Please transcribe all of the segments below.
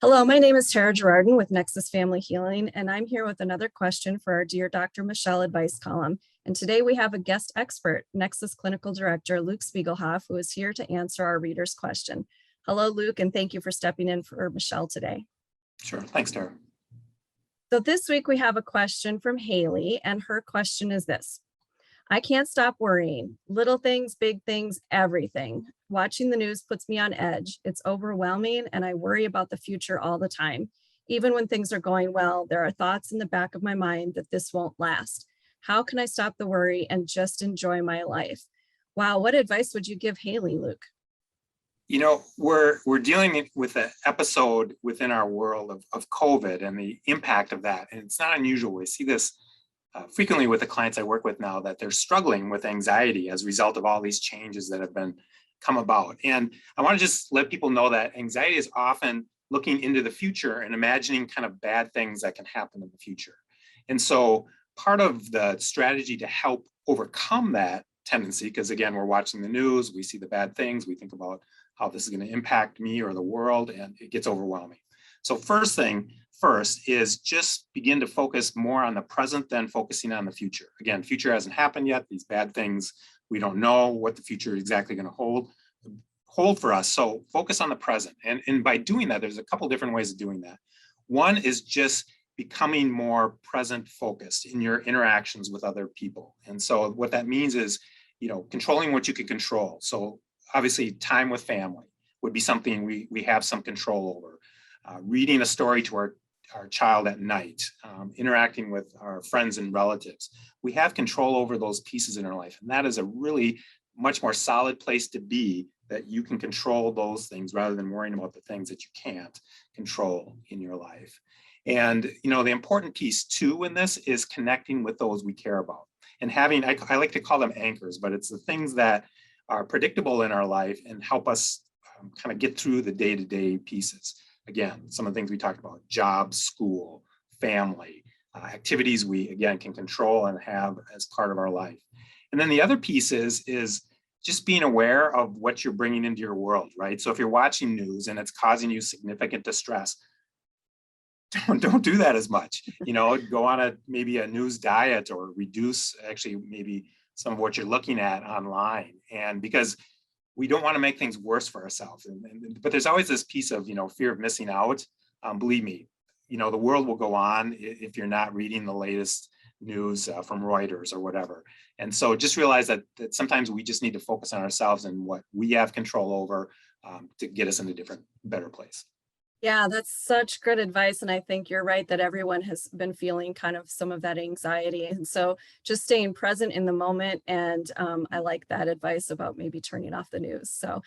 Hello, my name is Tera Girardin with Nexus Family Healing, and I'm here with another question for our Dear Dr. Michelle advice column. And today we have a guest expert, Nexus Clinical Director Luke Spiegelhoff, who is here to answer our reader's question. Hello, Luke, and thank you for stepping in for Michelle today. Sure, thanks, Tara. So this week we have a question from Hailey, and her question is this. I can't stop worrying. Little things, big things, everything. Watching the news puts me on edge. It's overwhelming and I worry about the future all the time. Even when things are going well, there are thoughts in the back of my mind that this won't last. How can I stop the worry and just enjoy my life? Wow, what advice would you give Hailey, Luke? You know, we're dealing with an episode within our world of COVID and the impact of that. And it's not unusual. We see this frequently with the clients I work with now, that they're struggling with anxiety as a result of all these changes that have come about. And I want to just let people know that anxiety is often looking into the future and imagining kind of bad things that can happen in the future. And so part of the strategy to help overcome that tendency, because again, we're watching the news, we see the bad things, we think about how this is going to impact me or the world, and it gets overwhelming. So first is just begin to focus more on the present than focusing on the future. Again, future hasn't happened yet. These bad things, we don't know what the future is exactly going to hold for us. So focus on the present. And by doing that, there's a couple different ways of doing that. One is just becoming more present focused in your interactions with other people. And so what that means is, controlling what you can control. So obviously time with family would be something we have some control over. Reading a story to our child at night, interacting with our friends and relatives. We have control over those pieces in our life. And that is a really much more solid place to be, that you can control those things rather than worrying about the things that you can't control in your life. And, the important piece too in this is connecting with those we care about and having, I like to call them anchors, but it's the things that are predictable in our life and help us kind of get through the day-to-day pieces. Again, some of the things we talked about: job, school, family, activities we, again, can control and have as part of our life. And then the other piece is just being aware of what you're bringing into your world, right? So if you're watching news and it's causing you significant distress, don't do that as much. Go on maybe a news diet, or reduce actually maybe some of what you're looking at online. And because we don't want to make things worse for ourselves. But there's always this piece of, fear of missing out. Believe me, the world will go on if you're not reading the latest news from Reuters or whatever. And so just realize that sometimes we just need to focus on ourselves and what we have control over to get us in a better place. Yeah, that's such good advice. And I think you're right that everyone has been feeling kind of some of that anxiety. And so just staying present in the moment. And I like that advice about maybe turning off the news. So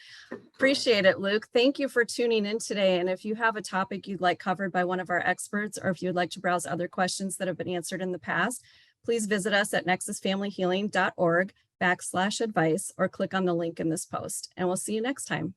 appreciate it, Luke. Thank you for tuning in today. And if you have a topic you'd like covered by one of our experts, or if you'd like to browse other questions that have been answered in the past, please visit us at nexusfamilyhealing.org/advice, or click on the link in this post. And we'll see you next time.